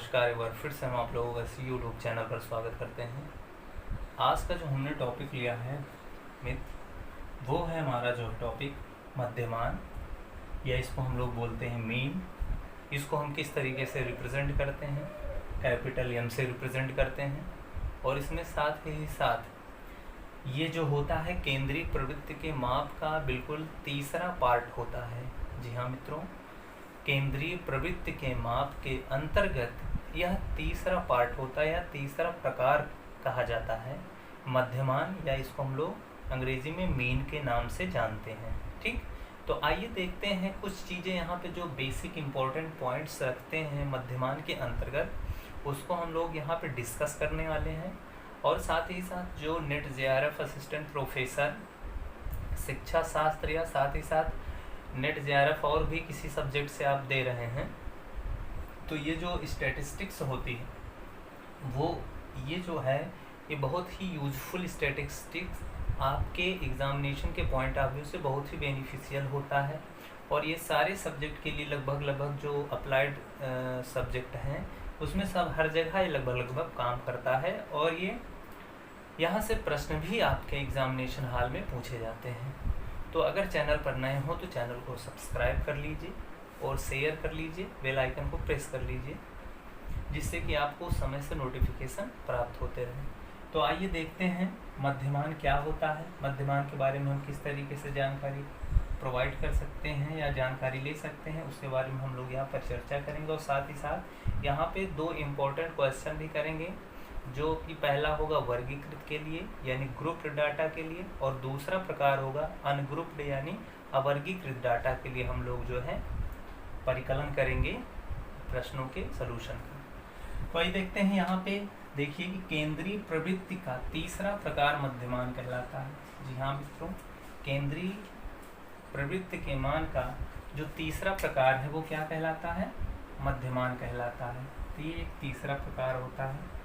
नमस्कार, एक बार फिर से हम आप लोगों का इस यूट्यूब चैनल पर स्वागत करते हैं। आज का जो हमने टॉपिक लिया है वो है हमारा जो टॉपिक मध्यमान, या इसको हम लोग बोलते हैं मीन। इसको हम किस तरीके से रिप्रेजेंट करते हैं, कैपिटल एम से रिप्रेजेंट करते हैं। और इसमें साथ ही साथ ये जो होता है केंद्रीय प्रवृत्ति के माप का बिल्कुल तीसरा पार्ट होता है। जी हाँ मित्रों, केंद्रीय प्रवृत्ति के माप के अंतर्गत यह तीसरा पार्ट होता है या तीसरा प्रकार कहा जाता है मध्यमान, या इसको हम लोग अंग्रेजी में मीन के नाम से जानते हैं। ठीक, तो आइए देखते हैं कुछ चीज़ें यहाँ पे जो बेसिक इम्पोर्टेंट पॉइंट्स रखते हैं मध्यमान के अंतर्गत, उसको हम लोग यहाँ पे डिस्कस करने वाले हैं। और साथ ही साथ जो नेट जेआरएफ असिस्टेंट प्रोफेसर शिक्षा शास्त्र या साथ ही साथ नेट जेआरएफ और भी किसी सब्जेक्ट से आप दे रहे हैं, तो ये जो स्टैटिस्टिक्स होती है वो ये जो है ये बहुत ही यूजफुल स्टैटिस्टिक्स आपके एग्जामिनेशन के पॉइंट ऑफ व्यू से बहुत ही बेनिफिशियल होता है। और ये सारे सब्जेक्ट के लिए लगभग जो अप्लाइड सब्जेक्ट हैं उसमें सब हर जगह ये लगभग काम करता है। और ये यहाँ से प्रश्न भी आपके एग्जामिनेशन हॉल में पूछे जाते हैं। तो अगर चैनल पर नए हो तो चैनल को सब्सक्राइब कर लीजिए और शेयर कर लीजिए, बेल आइकन को प्रेस कर लीजिए, जिससे कि आपको समय से नोटिफिकेशन प्राप्त होते रहे। तो आइए देखते हैं मध्यमान क्या होता है, मध्यमान के बारे में हम किस तरीके से जानकारी प्रोवाइड कर सकते हैं या जानकारी ले सकते हैं, उसके बारे में हम लोग यहाँ पर चर्चा करेंगे। और साथ ही साथ यहाँ पे दो इम्पोर्टेंट क्वेश्चन भी करेंगे, जो कि पहला होगा वर्गीकृत के लिए यानी ग्रुप्ड डाटा के लिए, और दूसरा प्रकार होगा अनग्रुप्ड यानी अवर्गीकृत डाटा के लिए हम लोग जो है परिकलन करेंगे प्रश्नों के सलूशन का। तो आइए देखते हैं, यहाँ पे देखिए कि केंद्रीय प्रवृत्ति का तीसरा प्रकार मध्यमान कहलाता है। जी हाँ मित्रों, केंद्रीय प्रवृत्ति के मान का जो तीसरा प्रकार है वो क्या कहलाता है, मध्यमान कहलाता है। तो ये एक तीसरा प्रकार होता है।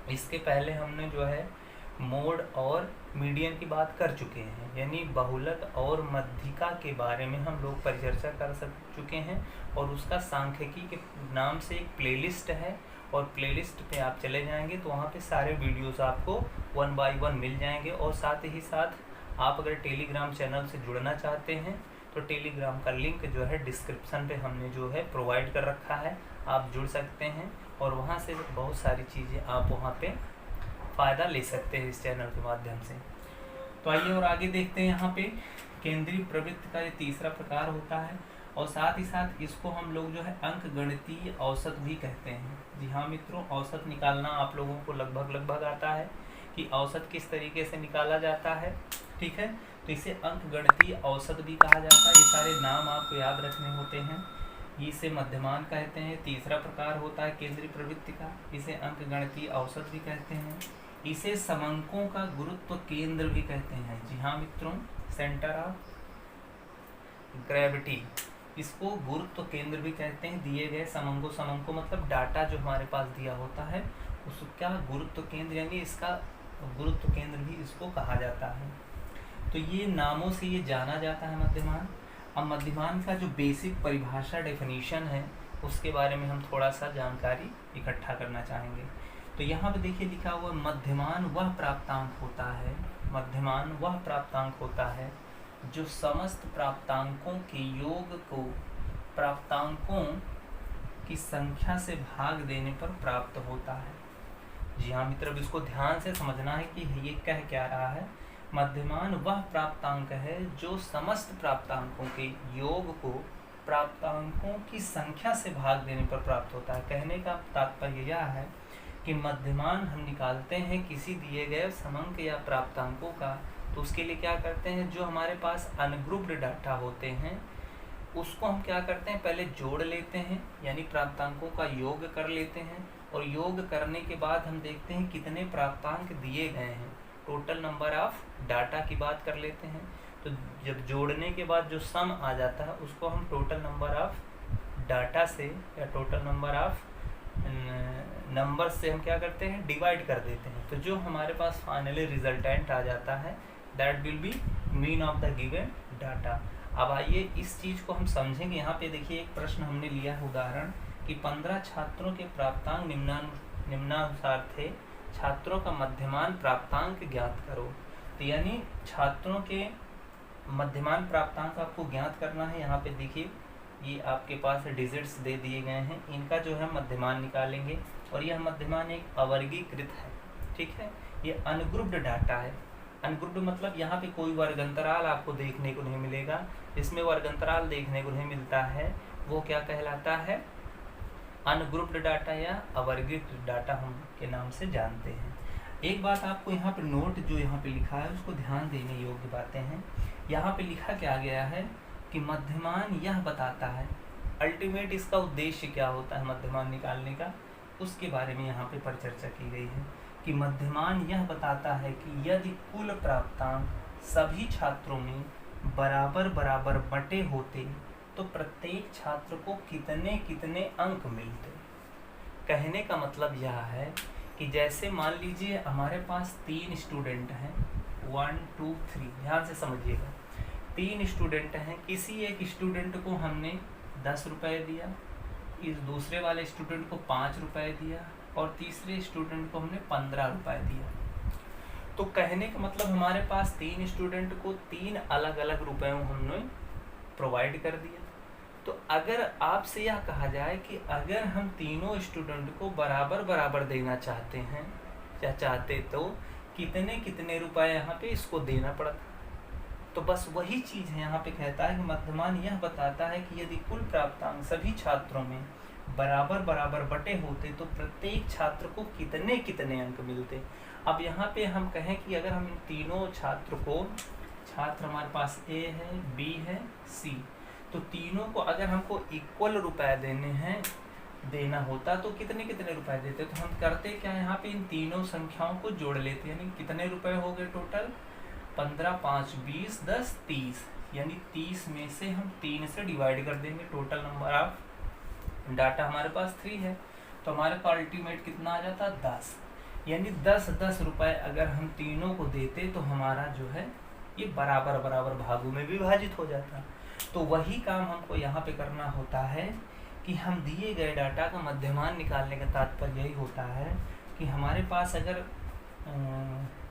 इसके पहले हमने जो है मोड और मीडियन की बात कर चुके हैं, यानी बहुलक और मध्यिका के बारे में हम लोग परिचर्चा कर चुके हैं। और उसका सांख्यिकी के नाम से एक प्लेलिस्ट है, और प्लेलिस्ट पे आप चले जाएंगे तो वहाँ पे सारे वीडियोस आपको 1 बाय 1 मिल जाएंगे। और साथ ही साथ आप अगर टेलीग्राम चैनल से जुड़ना चाहते हैं तो टेलीग्राम का लिंक जो है डिस्क्रिप्शन पे हमने जो है प्रोवाइड कर रखा है, आप जुड़ सकते हैं और वहाँ से बहुत सारी चीज़ें आप वहाँ पे फ़ायदा ले सकते हैं इस चैनल के माध्यम से। तो आइए और आगे देखते हैं, यहाँ पे केंद्रीय प्रवृत्ति का ये तीसरा प्रकार होता है। और साथ ही साथ इसको हम लोग जो है अंक गणितीय औसत भी कहते हैं। जी हाँ मित्रों, औसत निकालना आप लोगों को लगभग आता है कि औसत किस तरीके से निकाला जाता है। ठीक है, तो इसे अंक गणितीय औसत भी कहा जाता है। ये सारे नाम आपको याद रखने होते हैं। इसे मध्यमान कहते हैं, तीसरा प्रकार होता है केंद्रीय प्रवृत्ति का। इसे अंक गणितीय औसत भी कहते हैं। इसे समंकों का गुरुत्व केंद्र भी कहते हैं। जी हाँ मित्रों, सेंटर ऑफ ग्रेविटी, इसको गुरुत्व केंद्र भी कहते हैं। दिए गए समंको मतलब डाटा जो हमारे पास दिया होता है उसका गुरुत्व केंद्र, यानी इसका गुरुत्व केंद्र भी इसको कहा जाता है। तो ये नामों से ये जाना जाता है मध्यमान। अब मध्यमान का जो बेसिक परिभाषा डेफिनेशन है उसके बारे में हम थोड़ा सा जानकारी इकट्ठा करना चाहेंगे। तो यहाँ पे देखिए लिखा हुआ मध्यमान वह प्राप्तांक होता है, मध्यमान वह प्राप्तांक होता है जो समस्त प्राप्तांकों के योग को प्राप्तांकों की संख्या से भाग देने पर प्राप्त होता है। जी हाँ मित्र, इसको ध्यान से समझना है कि ये कह क्या रहा है। मध्यमान वह प्राप्तांक है जो समस्त प्राप्तांकों के योग को प्राप्तांकों की संख्या से भाग देने पर प्राप्त होता है। कहने का तात्पर्य यह है कि मध्यमान हम निकालते हैं किसी दिए गए समंक या प्राप्तांकों का, तो उसके लिए क्या करते हैं, जो हमारे पास अनग्रुप्ड डाटा होते हैं उसको हम क्या करते हैं, पहले जोड़ लेते हैं, यानी प्राप्तांकों का योग कर लेते हैं। और योग करने के बाद हम देखते हैं कितने प्राप्तांक दिए गए हैं, टोटल नंबर ऑफ डाटा की बात कर लेते हैं। तो जब जोड़ने के बाद जो सम आ जाता है उसको हम टोटल नंबर ऑफ डाटा से या टोटल नंबर ऑफ नंबर से हम क्या करते हैं, डिवाइड कर देते हैं। तो जो हमारे पास फाइनली रिजल्टेंट आ जाता है that will be mean of the given data. अब आइए इस चीज़ को हम समझेंगे। यहाँ पे देखिए एक प्रश्न हमने लिया है उदाहरण कि 15 छात्रों के प्राप्तांक निम्नानुसार थे, छात्रों का मध्यमान प्राप्तांक ज्ञात करो। तो यानी छात्रों के मध्यमान प्राप्तांक आपको ज्ञात करना है। यहाँ पे देखिए ये आपके पास डिजिट्स दे दिए गए हैं, इनका जो है मध्यमान निकालेंगे और यह मध्यमान एक अवर्गीकृत है, ठीक है। ये अनग्रुप्ड डाटा है। अनग्रुप्ड मतलब यहाँ पे कोई वर्गंतराल आपको देखने को नहीं मिलेगा। इसमें वर्गंतराल देखने को नहीं मिलता है वो क्या कहलाता है, अनग्रुप्ड डाटा या अवर्गीकृत डाटा हम के नाम से जानते हैं। एक बात आपको यहाँ पे नोट जो यहाँ पे लिखा है उसको ध्यान देने योग्य बातें हैं। यहाँ पे लिखा क्या गया है कि मध्यमान यह बताता है, अल्टीमेट इसका उद्देश्य क्या होता है मध्यमान निकालने का, उसके बारे में यहाँ पे परिचर्चा की गई है कि मध्यमान यह बताता है कि यदि कुल प्राप्तांक सभी छात्रों में बराबर बराबर बटे होते तो प्रत्येक छात्र को कितने कितने अंक मिलते। कहने का मतलब यह है कि जैसे मान लीजिए हमारे पास 3 स्टूडेंट हैं, 1 2 3, ध्यान से समझिएगा। 3 स्टूडेंट हैं, किसी एक स्टूडेंट को हमने 10 रुपये दिया, इस दूसरे वाले स्टूडेंट को 5 रुपये दिया और तीसरे स्टूडेंट को हमने 15 रुपये दिया। तो कहने का मतलब हमारे पास 3 स्टूडेंट को 3 अलग अलग रुपयों हमने प्रोवाइड कर दिया। तो अगर आपसे यह कहा जाए कि अगर हम तीनों स्टूडेंट को बराबर बराबर देना चाहते हैं या चाहते तो कितने कितने रुपए यहाँ पे इसको देना पड़ता। तो बस वही चीज़ है यहाँ पे कहता है कि मध्यमान यह बताता है कि यदि कुल प्राप्तांक सभी छात्रों में बराबर बराबर बटे होते तो प्रत्येक छात्र को कितने कितने अंक मिलते। अब यहाँ पे हम कहें कि अगर हम तीनों छात्र हमारे पास ए है, बी है, सी, तो तीनों को अगर हमको इक्वल रुपए देना होता तो कितने कितने रुपए देते। तो हम करते क्या, यहाँ पे इन तीनों संख्याओं को जोड़ लेते, यानी कितने रुपए हो गए टोटल, 15 5 20 10 30, यानी 30 में से हम 3 से डिवाइड कर देंगे। टोटल नंबर ऑफ डाटा हमारे पास 3 है, तो हमारे पास अल्टीमेट कितना आ जाता 10, यानी 10 रुपए अगर हम तीनों को देते तो हमारा जो है ये बराबर बराबर भागों में विभाजित हो जाता। तो वही काम हमको यहाँ पे करना होता है कि हम दिए गए डाटा का मध्यमान निकालने का तात्पर्य यही होता है कि हमारे पास अगर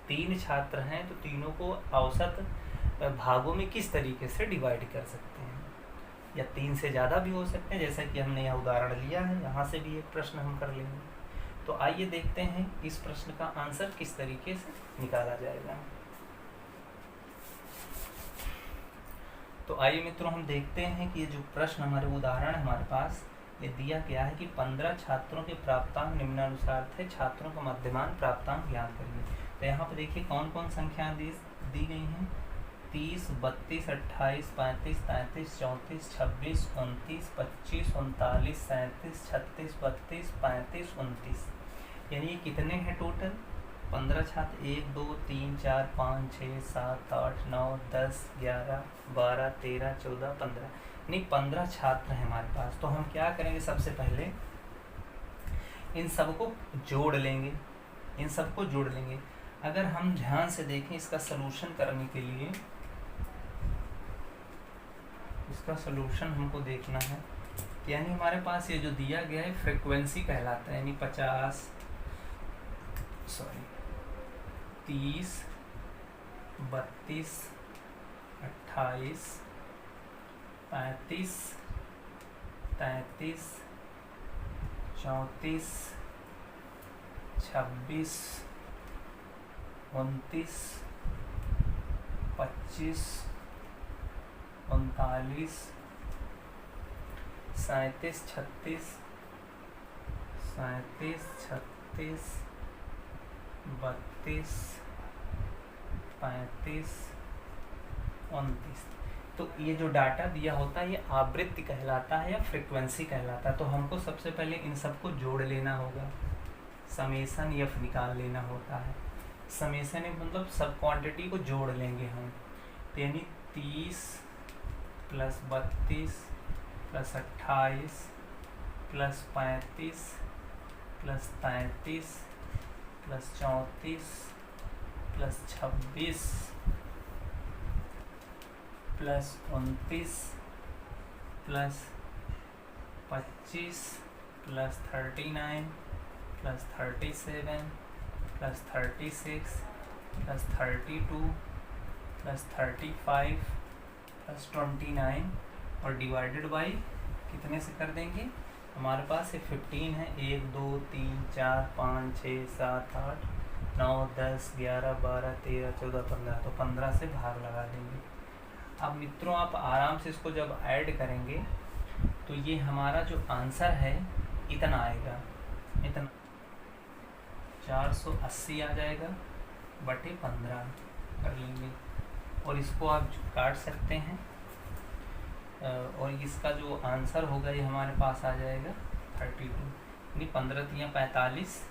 3 छात्र हैं तो तीनों को औसत भागों में किस तरीके से डिवाइड कर सकते हैं, या 3 से ज़्यादा भी हो सकते हैं, जैसा कि हमने यह उदाहरण लिया है। यहाँ से भी एक प्रश्न हम कर लेंगे। तो आइए देखते हैं इस प्रश्न का आंसर किस तरीके से निकाला जाएगा। तो आइए मित्रों हम देखते हैं कि ये जो प्रश्न हमारे उदाहरण हमारे पास ये दिया गया है कि 15 छात्रों के प्राप्तांक निम्नानुसार थे, छात्रों का मध्यमान प्राप्तांक ज्ञात करिए। तो यहाँ पर देखिए कौन कौन संख्याएं दी गई हैं, 30 32 28 35 33 34 26 29 25 39 37 36 32 35 29, यानी ये कितने हैं टोटल 15 छात्र, 1 2 3 4 5 6 7 8 9 10 11 12 13 14 15, यानी 15 छात्र हैं हमारे पास। तो हम क्या करेंगे, सबसे पहले इन सबको जोड़ लेंगे, अगर हम ध्यान से देखें इसका सलूशन करने के लिए, इसका सलूशन हमको देखना है, यानी हमारे पास ये जो दिया गया है फ्रीक्वेंसी कहलाता है, यानी 30 32 28 35 33 34 26 29 25 39 37 36 32 35 29। तो ये जो डाटा दिया होता है ये आवृत्ति कहलाता है या फ्रीक्वेंसी कहलाता है। तो हमको सबसे पहले इन सबको जोड़ लेना होगा, समेसन एफ निकाल लेना होता है। समेसन एफ मतलब सब क्वांटिटी को जोड़ लेंगे हम, तो यानी 30 plus 32 plus 28 plus 35 plus 33 plus 34 plus 26 plus 29 plus 25 plus 39 plus 37 plus 36 plus 32 plus 35 plus 29 और डिवाइडेड बाई कितने से कर देंगे, हमारे पास ये 15 है, 1 2 3 4 5 6 7 8 9 10 11 12 13 14 15, तो 15 से भाग लगा देंगे। अब मित्रों आप आराम से इसको जब ऐड करेंगे तो ये हमारा जो आंसर है इतना आएगा, इतना 480 आ जाएगा बटे 15 कर लेंगे। और इसको आप काट सकते हैं और इसका जो आंसर होगा ये हमारे पास आ जाएगा 32, यानी 15 तियाँ 45,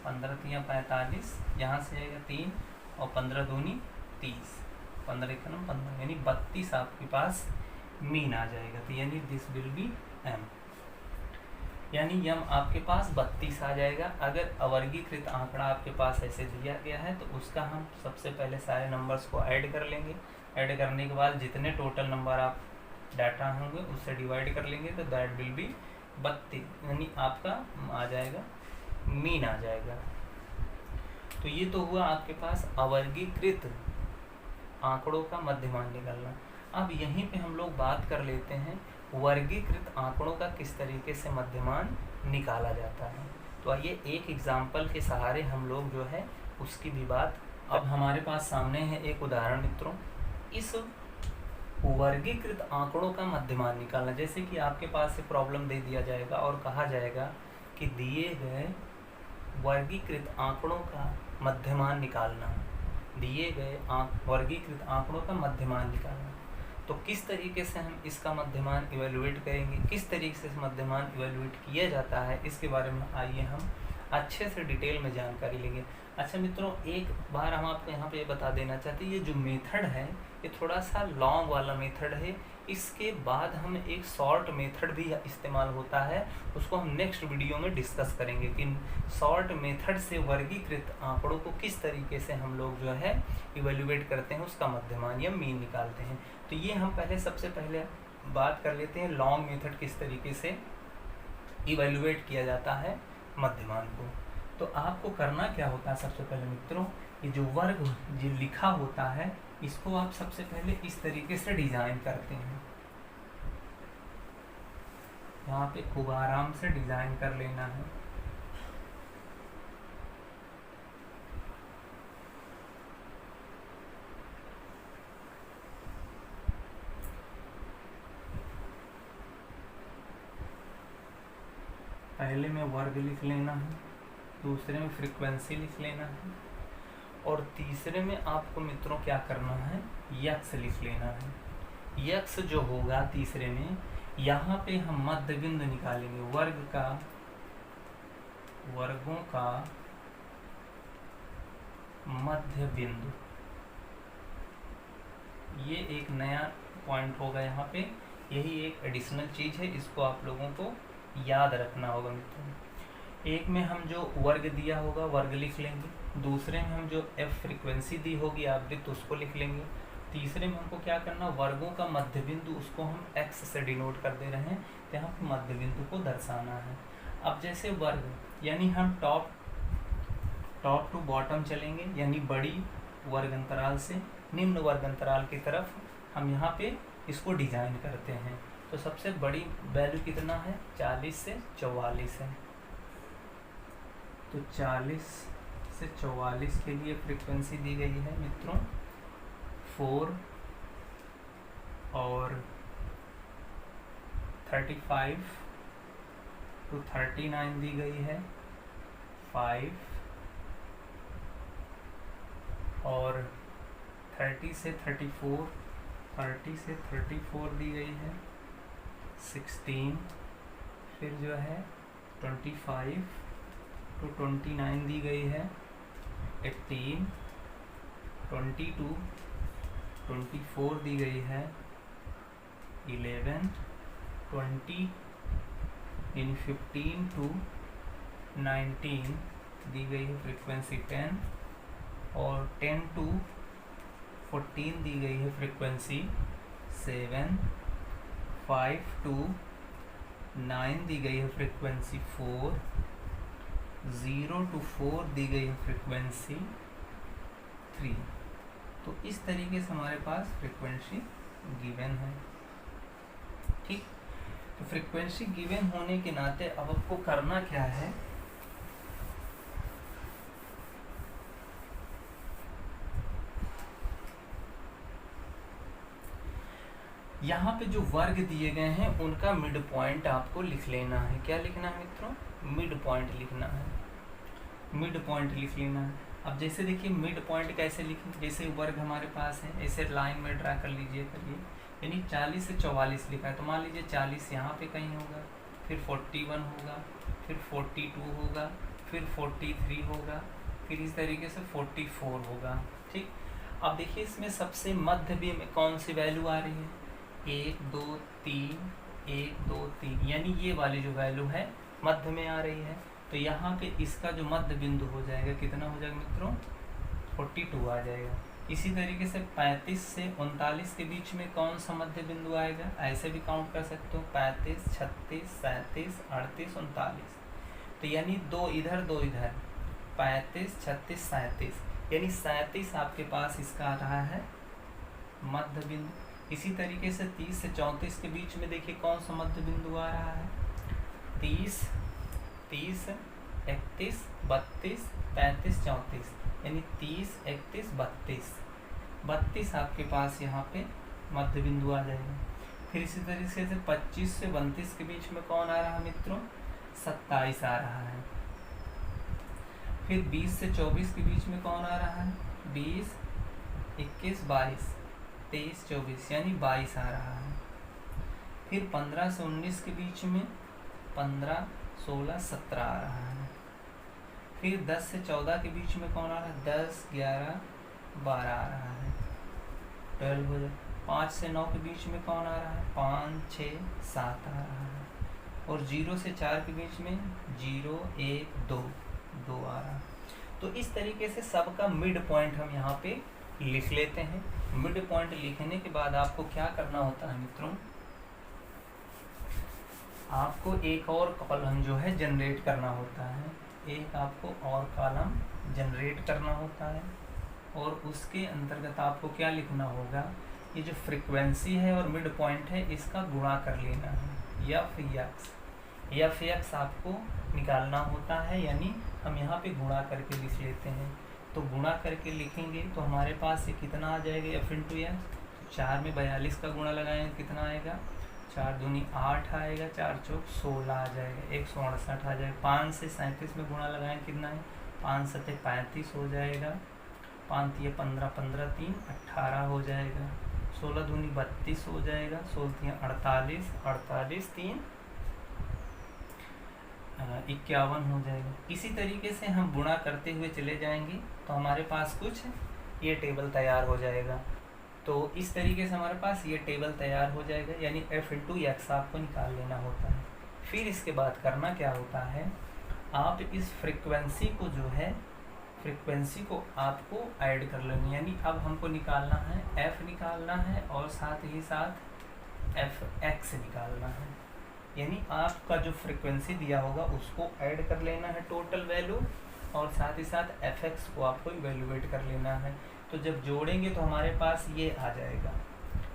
15 तियाँ 45, यहाँ से आएगा 3 और 15 दूनी 30, 15 एक 15, यानी 32 आपके पास मीन आ जाएगा। तो यानी दिस विल बी एम, यानी यम आपके पास 32 आ जाएगा। अगर अवर्गीकृत आंकड़ा आपके पास ऐसे दिया गया है तो उसका हम सबसे पहले सारे नंबर्स को ऐड कर लेंगे। ऐड करने के बाद जितने टोटल नंबर आप डाटा होंगे उससे डिवाइड कर लेंगे तो दैट विल बी 32, यानी आपका आ जाएगा मीन आ जाएगा। तो ये तो हुआ आपके पास अवर्गीकृत आंकड़ों का मध्यमान निकालना। अब यहीं पे हम लोग बात कर लेते हैं वर्गीकृत आंकड़ों का किस तरीके से मध्यमान निकाला जाता है। तो आइए एक एग्जाम्पल के सहारे हम लोग जो है उसकी भी बात, अब हमारे पास सामने है एक उदाहरण मित्रों। इस वर्गीकृत आंकड़ों का मध्यमान निकालना, जैसे कि आपके पास से प्रॉब्लम दे दिया जाएगा और कहा जाएगा कि दिए गए वर्गीकृत आंकड़ों का मध्यमान निकालना, दिए गए वर्गीकृत आंकड़ों का मध्यमान निकालना। तो किस तरीके से हम इसका मध्यमान इवेलुएट करेंगे, किस तरीके से मध्यमान इवेलुएट किया जाता है, इसके बारे में आइए हम अच्छे से डिटेल में जानकारी लेंगे। अच्छा मित्रों, एक बार हम आपको यहाँ पे बता देना चाहते हैं, ये जो मेथड है ये थोड़ा सा लॉन्ग वाला मेथड है। इसके बाद हम एक शॉर्ट मेथड भी इस्तेमाल होता है, उसको हम नेक्स्ट वीडियो में डिस्कस करेंगे कि शॉर्ट मेथड से वर्गीकृत आंकड़ों को किस तरीके से हम लोग जो है इवेल्युएट करते हैं, उसका मध्यमान या मीन निकालते हैं। तो ये हम पहले सबसे पहले बात कर लेते हैं लॉन्ग मेथड किस तरीके से इवेल्युएट किया जाता है मध्यमान को। तो आपको करना क्या होता है, सबसे पहले मित्रों ये जो वर्ग जो लिखा होता है इसको आप सबसे पहले इस तरीके से डिजाइन करते हैं। यहाँ पे खूब आराम से डिजाइन कर लेना है। पहले में वर्ग लिख लेना है, दूसरे में फ्रीक्वेंसी लिख लेना है और तीसरे में आपको मित्रों क्या करना है, यक्स लिख लेना है। यक्स जो होगा तीसरे में, यहाँ पे हम मध्य बिंदु निकालेंगे, वर्गों का मध्य बिंदु। ये एक नया पॉइंट होगा यहाँ पे, यही एक एडिशनल चीज़ है, इसको आप लोगों को याद रखना होगा मित्रों। एक में हम जो वर्ग दिया होगा वर्ग लिख लेंगे, दूसरे में हम जो एफ फ्रीक्वेंसी दी होगी आवृत्ति उसको लिख लेंगे, तीसरे में हमको क्या करना, वर्गों का मध्य बिंदु उसको हम एक्स से डिनोट कर दे रहे हैं, तो यहाँ पर मध्य बिंदु को दर्शाना है। अब जैसे वर्ग यानी हम टॉप टू बॉटम चलेंगे, यानी बड़ी वर्ग अंतराल से निम्न वर्ग अंतराल की तरफ हम यहाँ पे इसको डिजाइन करते हैं। तो सबसे बड़ी वैल्यू कितना है, 40 से 44 है। तो 40 से 44 के लिए फ्रीक्वेंसी दी गई है मित्रों 4 और 35 to 39 दी गई है 5 और 30 से 34 दी गई है 16, फिर जो है 25 to 29 दी गई है 18, 22, 24 दी गई है 11, 20 इन 15 to 19 दी गई है फ्रीक्वेंसी 10 और 10 to 14 दी गई है फ्रीक्वेंसी 7, 5 to 9 दी गई है फ्रिक्वेंसी 4, 0 to 4 दी गई है फ्रिक्वेंसी 3। तो इस तरीके से हमारे पास फ्रिक्वेंसी गिवन है। ठीक, तो फ्रिक्वेंसी गिवन होने के नाते अब आपको करना क्या है, यहाँ पे जो वर्ग दिए गए हैं उनका मिड पॉइंट आपको लिख लेना है। क्या लिखना है मित्रों? मिड पॉइंट लिखना है। मिड पॉइंट लिख लेना है। अब जैसे देखिए मिड पॉइंट कैसे लिखें, जैसे वर्ग हमारे पास है ऐसे लाइन में ड्रा कर लीजिए करिए, यानी 40 से 44 लिखा है तो मान लीजिए 40 यहाँ पे कहीं होगा, फिर 41 होगा, फिर 42 होगा, फिर 43 होगा, फिर इस तरीके से 44 होगा। ठीक, अब देखिए इसमें सबसे मध्य में कौन सी वैल्यू आ रही है, 1 2 3, 1 2 3, यानी ये वाली जो वैल्यू है मध्य में आ रही है। तो यहाँ पे इसका जो मध्य बिंदु हो जाएगा कितना हो जाएगा मित्रों? 42 आ जाएगा। इसी तरीके से 35 से 39 के बीच में कौन सा मध्य बिंदु आएगा, ऐसे भी काउंट कर सकते हो, 35 36 37 38 39। तो यानी दो इधर 35 36 37, यानी 37 आपके पास इसका आ रहा है मध्य बिंदु। इसी तरीके से 30 से 34 के बीच में देखिए कौन सा मध्य बिंदु आ रहा है, 30 31 32 33 34, यानी 30 31 32 आपके पास यहाँ पे मध्य बिंदु आ जाएगा। फिर इसी तरीके से 25 से 32 के बीच में कौन आ रहा है मित्रों? 27 आ रहा है। फिर 20 से 24 के बीच में कौन आ रहा है? 20 21 22 23 24, यानी 22 आ रहा है। फिर 15 से 19 के बीच में 15 16 17 आ रहा है। फिर 10 से 14 के बीच में कौन आ रहा है? 10 11 12 आ रहा है, 12 हो जाए। 5 से 9 के बीच में कौन आ रहा है? 5 6 7 आ रहा है। और 0 से 4 के बीच में 0 1 2 2 आ रहा है। तो इस तरीके से सबका मिड पॉइंट हम यहाँ पे लिख लेते हैं। मिड पॉइंट लिखने के बाद आपको क्या करना होता है मित्रों, आपको एक और कॉलम जो है जनरेट करना होता है, एक आपको और कॉलम जनरेट करना होता है। और उसके अंतर्गत आपको क्या लिखना होगा, ये जो फ्रीक्वेंसी है और मिड पॉइंट है इसका गुणा कर लेना है, एफ एक्स आपको निकालना होता है, यानी हम यहाँ पे गुणा करके लिख लेते हैं। तो गुणा करके लिखेंगे तो हमारे पास ये कितना आ जाएगा, एफ इंटू एक्स। 4 में 42 का गुणा लगाएंगे कितना आएगा, 4 दूनी 8 आएगा, 4 चौक 16 आ जाएगा, 168 आ जाएगा। 5 से 37 में गुणा लगाएं कितना है, 5 सत्ते 35 हो जाएगा, 5 तिया 15 15 3 18 हो जाएगा, 16 दूनी 32 हो जाएगा, 16 तिया 48 48 3 51 हो जाएगा। इसी तरीके से हम गुणा करते हुए चले जाएंगे तो हमारे पास कुछ ये टेबल तैयार हो जाएगा। तो इस तरीके से हमारे पास ये टेबल तैयार हो जाएगा, यानी एफ इंटू एक्स आपको निकाल लेना होता है। फिर इसके बाद करना क्या होता है, आप इस फ्रीक्वेंसी को जो है फ्रीक्वेंसी को आपको ऐड कर लेनी, यानी अब हमको निकालना है एफ निकालना है और साथ ही साथ एफ एक्स निकालना है। यानी आपका जो फ्रीक्वेंसी दिया होगा उसको ऐड कर लेना है टोटल वैल्यू, और साथ ही साथ एफ एक्स को आपको इवेल्युएट कर लेना है। तो जब जोड़ेंगे तो हमारे पास ये आ जाएगा,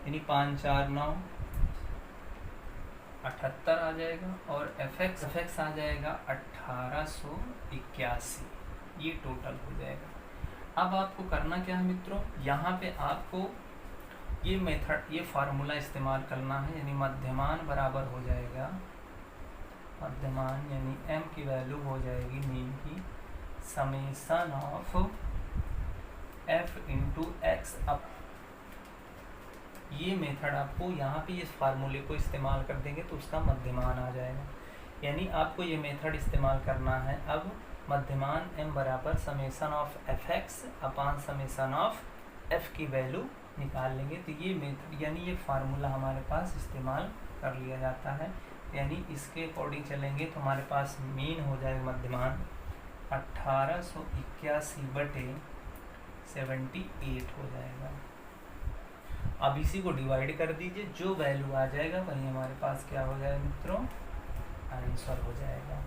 यानी 5 4 9 78 आ जाएगा, और एफ एक्स आ जाएगा 1881, ये टोटल हो जाएगा। अब आपको करना क्या है मित्रों, यहाँ पे आपको ये मेथड ये फार्मूला इस्तेमाल करना है, यानी मध्यमान बराबर हो जाएगा, मध्यमान यानी m की वैल्यू हो जाएगी मीन की summation of f into x up. ये मेथड आपको यहाँ पे इस फार्मूले को इस्तेमाल कर देंगे तो उसका मध्यमान आ जाएगा, यानी आपको ये मेथड इस्तेमाल करना है। अब मध्यमान m बराबर summation of F x upon summation of f की वैल्यू निकाल लेंगे। तो ये मेथड यानी ये फार्मूला हमारे पास इस्तेमाल कर लिया जाता है, यानी इसके अकॉर्डिंग चलेंगे तो हमारे पास मीन हो जाएगा मध्यमान 1881/78 हो जाएगा। अब इसी को डिवाइड कर दीजिए, जो वैल्यू आ जाएगा वही हमारे पास क्या हो जाएगा मित्रों, आंसर हो जाएगा।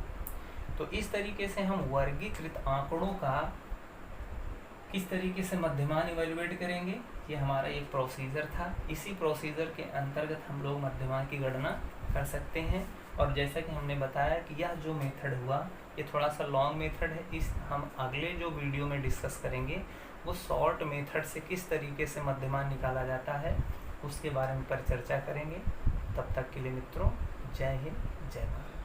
तो इस तरीके से हम वर्गीकृत आंकड़ों का किस तरीके से मध्यमान इवेलुएट करेंगे, ये हमारा एक प्रोसीजर था। इसी प्रोसीजर के अंतर्गत हम लोग मध्यमान की गणना कर सकते हैं। और जैसा कि हमने बताया कि यह जो मेथड हुआ ये थोड़ा सा लॉन्ग मेथड है, इस हम अगले जो वीडियो में डिस्कस करेंगे वो शॉर्ट मेथड से किस तरीके से मध्यमान निकाला जाता है उसके बारे में पर चर्चा करेंगे। तब तक के लिए मित्रों, जय हिंद, जय भारत।